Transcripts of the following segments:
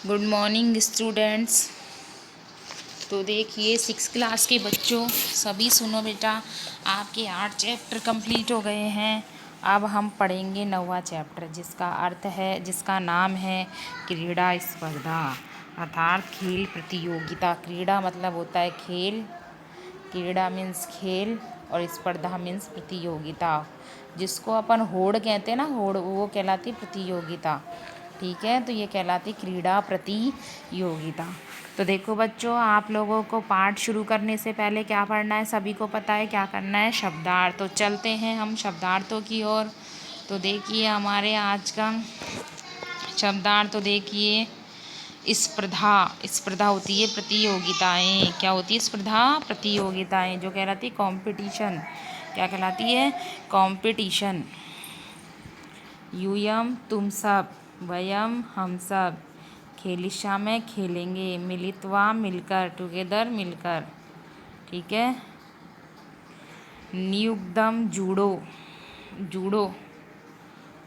Good morning students. तो देखिए 6 class के बच्चों, सभी सुनो बेटा, आपके 8 चैप्टर कंप्लीट हो गए हैं। अब हम पढ़ेंगे 9वां चैप्टर, जिसका नाम है क्रीड़ा स्पर्धा, अर्थात खेल प्रतियोगिता। क्रीड़ा मतलब होता है खेल, क्रीड़ा मीन्स खेल और स्पर्धा मीन्स प्रतियोगिता। जिसको अपन होड़ कहते हैं ना, होड़, वो कहलाती प्रतियोगिता। ठीक है, तो ये कहलाती क्रीड़ा प्रतियोगिता। तो देखो बच्चों, आप लोगों को पाठ शुरू करने से पहले क्या पढ़ना है, सभी को पता है क्या करना है, शब्दार्थ। तो चलते हैं हम शब्दार्थों की ओर। तो देखिए हमारे आज का शब्दार्थ, तो देखिए स्पर्धा। स्पर्धा होती है प्रतियोगिताएं। क्या होती है? स्पर्धा प्रतियोगिताएं, जो कहलाती है कॉम्पिटिशन। क्या कहलाती है? कॉम्पिटिशन। यूयम तुम सब, वयम हम सब, खेलिष्यामः खेलेंगे, मिलित्वा मिलकर, टुगेदर मिलकर। ठीक है। नियुक्तम जूडो, जूडो।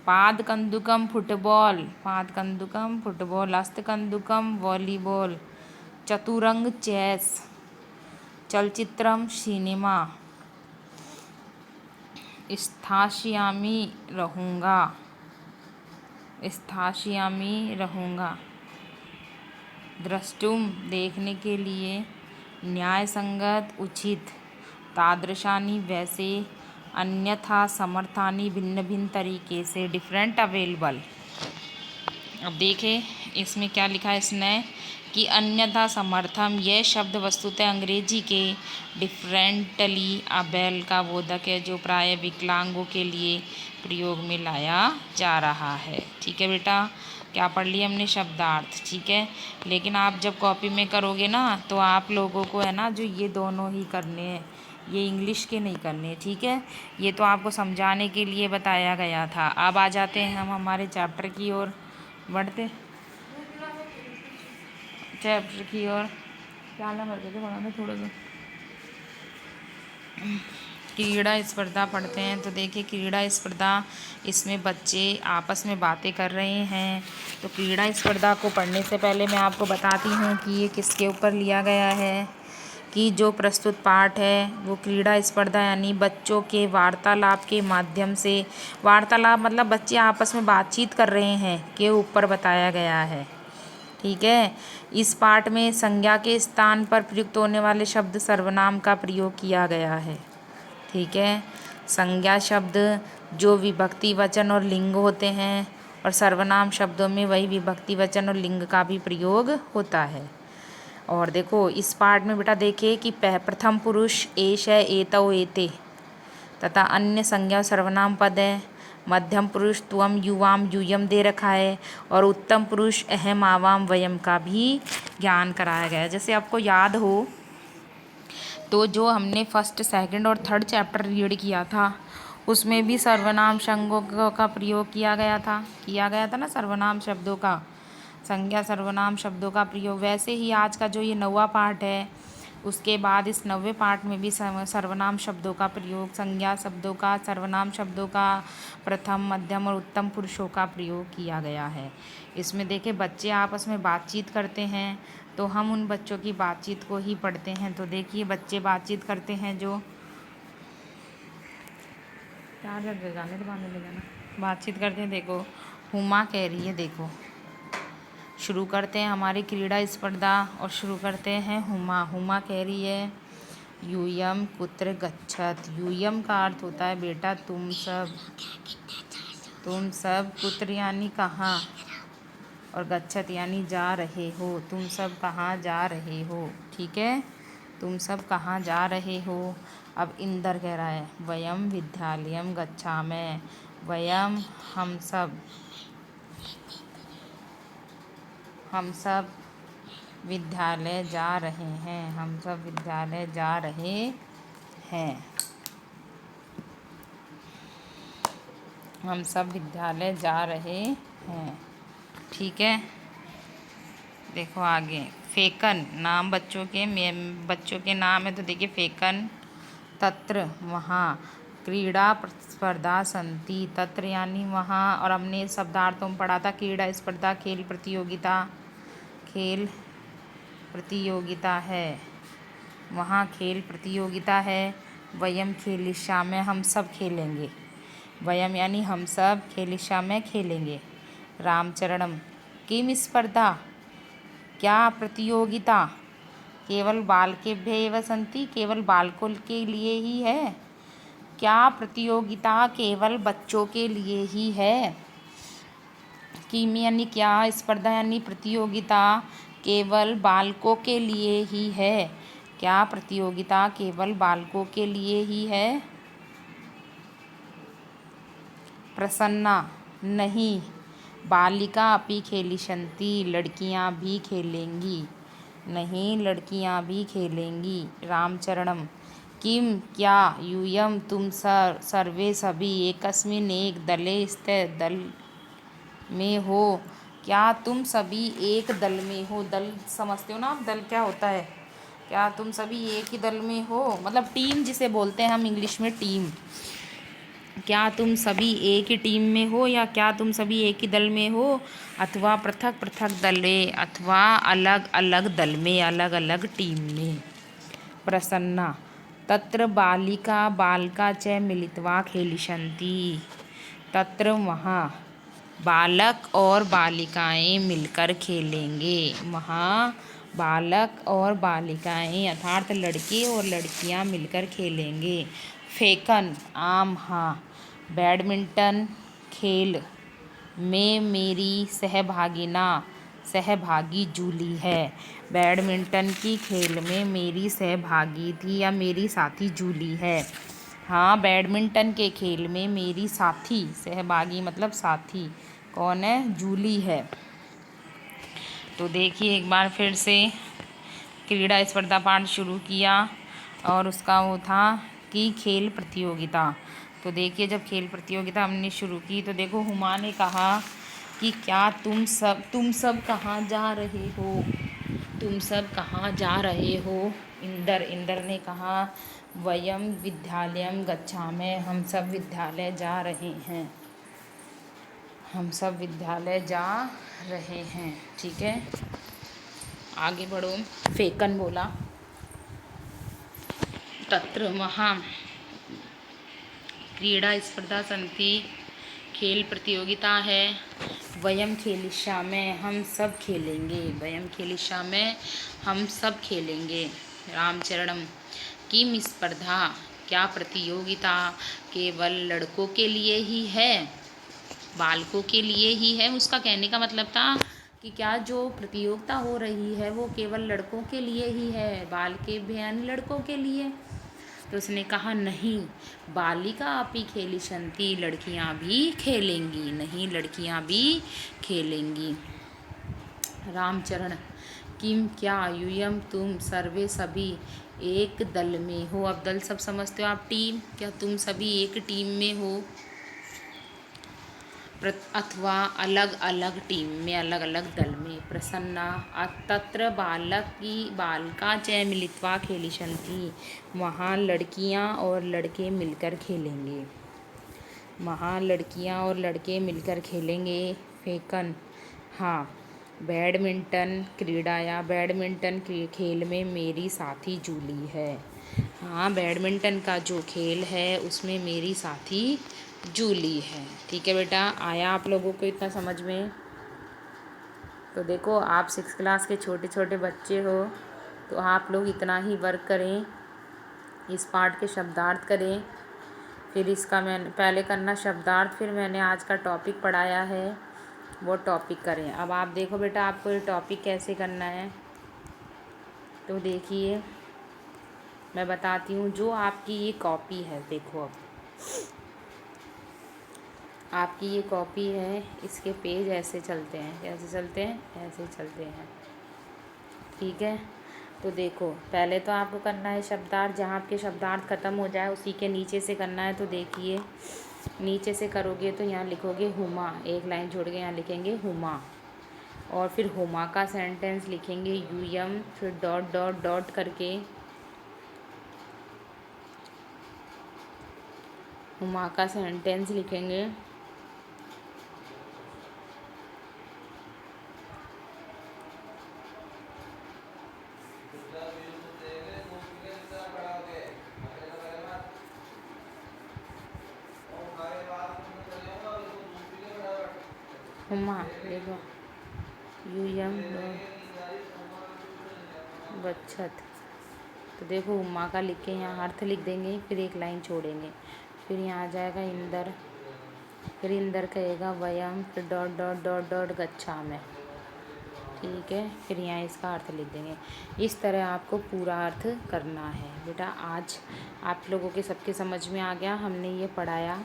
पादकंदुकम फुटबॉल, पादकंदुकम फुटबॉल। हस्तकंदुकम वॉलीबॉल। चतुरंग चेस। चलचित्रम सिनेमा। स्थास्यामि रहूँगा, स्थास्यामि रहूँगा। द्रष्टुम देखने के लिए, न्यायसंगत उचित, तादृशानि वैसे, अन्यथा समर्थानि भिन्न भिन्न तरीके से, डिफरेंट अवेलेबल। अब देखें इसमें क्या लिखा है इसने कि अन्यथा समर्थम, यह शब्द वस्तुतः अंग्रेजी के डिफरेंटली अवेल का बोधक है, जो प्राय विकलांगों के लिए प्रयोग में लाया जा रहा है। ठीक है बेटा, क्या पढ़ लिया हमने? शब्दार्थ। ठीक है, लेकिन आप जब कॉपी में करोगे ना, तो आप लोगों को है ना, जो ये दोनों ही करने हैं, ये इंग्लिश के नहीं करने। ठीक है, ये तो आपको समझाने के लिए बताया गया था। अब आ जाते हैं हम हमारे चैप्टर की ओर बढ़ते, चैप्टर की ओर। क्या नंबर के पढ़ाने थोड़ा सा क्रीड़ा स्पर्धा पढ़ते हैं। तो देखिए क्रीड़ा स्पर्धा, इसमें बच्चे आपस में बातें कर रहे हैं। तो क्रीड़ा स्पर्धा को पढ़ने से पहले मैं आपको बताती हूँ कि ये किसके ऊपर लिया गया है। कि जो प्रस्तुत पाठ है वो क्रीड़ा स्पर्धा यानी बच्चों के वार्तालाप के माध्यम से, वार्तालाप मतलब बच्चे आपस में बातचीत कर रहे हैं, के ऊपर बताया गया है। ठीक है, इस पाठ में संज्ञा के स्थान पर प्रयुक्त होने वाले शब्द सर्वनाम का प्रयोग किया गया है। ठीक है, संज्ञा शब्द जो विभक्ति वचन और लिंग होते हैं, और सर्वनाम शब्दों में वही विभक्ति वचन और लिंग का भी प्रयोग होता है। और देखो इस पाठ में बेटा देखिए कि प्रथम पुरुष एष है, एतौ एते, तथा अन्य संज्ञा सर्वनाम पद है। मध्यम पुरुष त्वम युवाम यूयम दे रखा है, और उत्तम पुरुष अहम आवाम वयम का भी ज्ञान कराया गया है। जैसे आपको याद हो तो जो हमने फर्स्ट, सेकंड और थर्ड चैप्टर रीड किया था, उसमें भी सर्वनाम संज्ञों का प्रयोग किया गया था ना, सर्वनाम शब्दों का, संज्ञा सर्वनाम शब्दों का प्रयोग। वैसे ही आज का जो ये 9वां पाठ है, उसके बाद इस 9वें पाठ में भी सर्वनाम शब्दों का प्रयोग, संज्ञा शब्दों का, सर्वनाम शब्दों का, प्रथम, मध्यम और उत्तम पुरुषों का प्रयोग किया गया है। इसमें देखिए बच्चे आपस में बातचीत करते हैं, तो हम उन बच्चों की बातचीत को ही पढ़ते हैं। तो देखिए बच्चे बातचीत करते हैं, जो क्या लग गाने तो बांधने ले जाना, बातचीत करते हैं। देखो हुमा कह रही है, देखो शुरू करते हैं हमारी क्रीड़ा स्पर्धा, और शुरू करते हैं हुमा। हुमा कह रही है यूयम कुत्र गच्छत। यूयम का अर्थ होता है बेटा तुम सब, तुम सब, कुत्र यानी कहाँ, और गच्छत यानी जा रहे हो, तुम सब कहाँ जा रहे हो। ठीक है, तुम सब कहाँ जा रहे हो। अब इंदर कह रहा है वयम विद्यालयम गच्छामः, वयम हम सब, हम सब विद्यालय जा रहे हैं, हम सब विद्यालय जा रहे हैं, हम सब विद्यालय जा रहे हैं। ठीक है, देखो आगे फेकन, नाम बच्चों के नाम है। तो देखिए फेकन, तत्र वहाँ, क्रीड़ा स्पर्धा संति, तत्र यानी वहाँ, और हमने शब्दार्थों में पढ़ा था क्रीड़ा स्पर्धा खेल प्रतियोगिता, खेल प्रतियोगिता है। वहाँ खेल प्रतियोगिता है। वयम खेलिष्यामः हम सब खेलेंगे। वयम यानी हम सब, खेलिष्यामः खेलेंगे। रामचरणम किम स्पर्धा क्या प्रतियोगिता केवल बालकेभ्यः एव सन्ति केवल बालकों के लिए ही है। क्या प्रतियोगिता केवल बच्चों के लिए ही है। किम यानी क्या, स्पर्धा यानी प्रतियोगिता केवल बालकों के लिए ही है। क्या प्रतियोगिता केवल बालकों के लिए ही है। प्रसन्ना नहीं, बालिका अपि खेलिष्यन्ति लड़कियां भी खेलेंगी। नहीं, लड़कियां भी खेलेंगी। रामचरणम किम क्या, यूयम तुम सर्वे सभी एकस्मिन् एक दले स्थित दल में हो। क्या तुम सभी एक दल में हो। दल समझते हो ना आप, दल क्या होता है। क्या तुम सभी एक ही दल में हो, मतलब टीम जिसे बोलते हैं हम इंग्लिश में, टीम। क्या तुम सभी एक ही टीम में हो या क्या तुम सभी एक ही दल में हो। अथवा पृथक पृथक दले, अथवा अलग अलग दल में, अलग अलग टीम में। प्रसन्ना तत्र बालिका बालका च मिलित्वा खेलिष्यन्ति। तत्र वहाँ बालक और बालिकाएं मिलकर खेलेंगे। वहाँ बालक और बालिकाएं अर्थात लड़के और लड़कियां मिलकर खेलेंगे। फेकन आम हाँ, बैडमिंटन खेल में मेरी सहभागी जूली है। बैडमिंटन की खेल में मेरी सहभागी थी या मेरी साथी जूली है। हाँ, बैडमिंटन के खेल में मेरी साथी, सहभागी मतलब साथी कौन है, जूली है। तो देखिए एक बार फिर से क्रीड़ा स्पर्धा पाठ शुरू किया और उसका वो था कि खेल प्रतियोगिता। तो देखिए जब खेल प्रतियोगिता हमने शुरू की तो देखो हुमा ने कहा कि क्या तुम सब कहाँ जा रहे हो। तुम सब कहाँ जा रहे हो। इंदर ने कहा वयम विद्यालयम गच्छामः हम सब विद्यालय जा रहे हैं। हम सब विद्यालय जा रहे हैं। ठीक है, आगे बढ़ो। फेकन बोला तत्र वहाँ क्रीड़ा स्पर्धा सन्ति खेल प्रतियोगिता है। वयम खेलिष्यामः हम सब खेलेंगे। वयम खेलिष्यामः हम सब खेलेंगे। रामचरणम किम स्पर्धा क्या प्रतियोगिता केवल लड़कों के लिए ही है, बालकों के लिए ही है। उसका कहने का मतलब था कि क्या जो प्रतियोगिता हो रही है वो केवल लड़कों के लिए ही है, बालकेभ्यः यानी लड़कों के लिए। तो उसने कहा नहीं, बालिका अपि खेलिष्यन्ति लड़कियां भी खेलेंगी। नहीं, लड़कियां भी खेलेंगी। रामचरण किम क्या, यूयम तुम सर्वे सभी एक दल में हो। अब दल सब समझते हो आप, टीम। क्या तुम सभी एक टीम में हो अथवा अलग अलग टीम में, अलग अलग दल में। प्रसन्ना तत्र बालका च मिलित्वा खेलिष्यन्ति वहाँ लड़कियाँ और लड़के मिलकर खेलेंगे। वहाँ लड़कियाँ और लड़के मिलकर खेलेंगे। फेकन हाँ, बैडमिंटन क्रीड़ा या बैडमिंटन के खेल में मेरी साथी जूली है। हाँ, बैडमिंटन का जो खेल है उसमें मेरी साथी जूली है। ठीक है बेटा, आया आप लोगों को इतना समझ में। तो देखो आप 6 क्लास के छोटे छोटे बच्चे हो तो आप लोग इतना ही वर्क करें, इस पाठ के शब्दार्थ करें। फिर इसका मैंने पहले करना शब्दार्थ, फिर मैंने आज का टॉपिक पढ़ाया है वो टॉपिक करें। अब आप देखो बेटा आपको ये टॉपिक कैसे करना है। तो देखिए मैं बताती हूँ, जो आपकी ये कॉपी है, देखो अब आपकी ये कॉपी है, इसके पेज ऐसे चलते हैं। कैसे चलते हैं, ऐसे चलते हैं। ठीक है, तो देखो पहले तो आपको करना है शब्दार्थ। जहाँ आपके शब्दार्थ ख़त्म हो जाए उसी के नीचे से करना है। तो देखिए नीचे से करोगे तो यहाँ लिखोगे हुमा, एक लाइन छोड़ के यहाँ लिखेंगे हुमा, और फिर हुमा का सेंटेंस लिखेंगे यूयम, फिर डॉट डॉट डॉट करके हुमा का सेंटेंस लिखेंगे। हुम्मा देखो, यूयम बचत। तो देखो हुम्मा का लिख के यहाँ अर्थ लिख देंगे, फिर एक लाइन छोड़ेंगे, फिर यहाँ आ जाएगा इंदर, फिर इंदर कहेगा वयम, फिर डॉट डॉट डॉट डॉट गच्छामि। ठीक है, फिर यहाँ इसका अर्थ लिख देंगे। इस तरह आपको पूरा अर्थ करना है बेटा। आज आप लोगों के सबके समझ में आ गया, हमने ये पढ़ाया।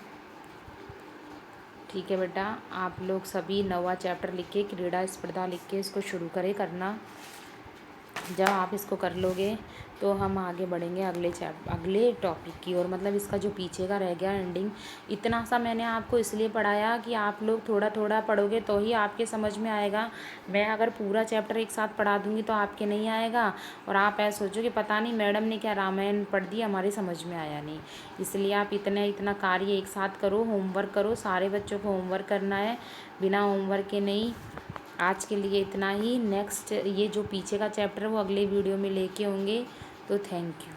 ठीक है बेटा, आप लोग सभी 9वां चैप्टर लिख के, क्रीड़ा स्पर्धा लिख के इसको शुरू करें करना। जब आप इसको कर लोगे तो हम आगे बढ़ेंगे अगले टॉपिक की ओर। मतलब इसका जो पीछे का रह गया एंडिंग, इतना सा मैंने आपको इसलिए पढ़ाया कि आप लोग थोड़ा थोड़ा पढ़ोगे तो ही आपके समझ में आएगा। मैं अगर पूरा चैप्टर एक साथ पढ़ा दूँगी तो आपके नहीं आएगा, और आप ऐसा सोचोगे पता नहीं मैडम ने क्या रामायण पढ़ दी, हमारी समझ में आया नहीं। इसलिए आप इतना कार्य एक साथ करो, होमवर्क करो। सारे बच्चों को होमवर्क करना है, बिना होमवर्क के नहीं। आज के लिए इतना ही। नेक्स्ट ये जो पीछे का चैप्टर है वो अगले वीडियो में लेके होंगे। तो थैंक यू।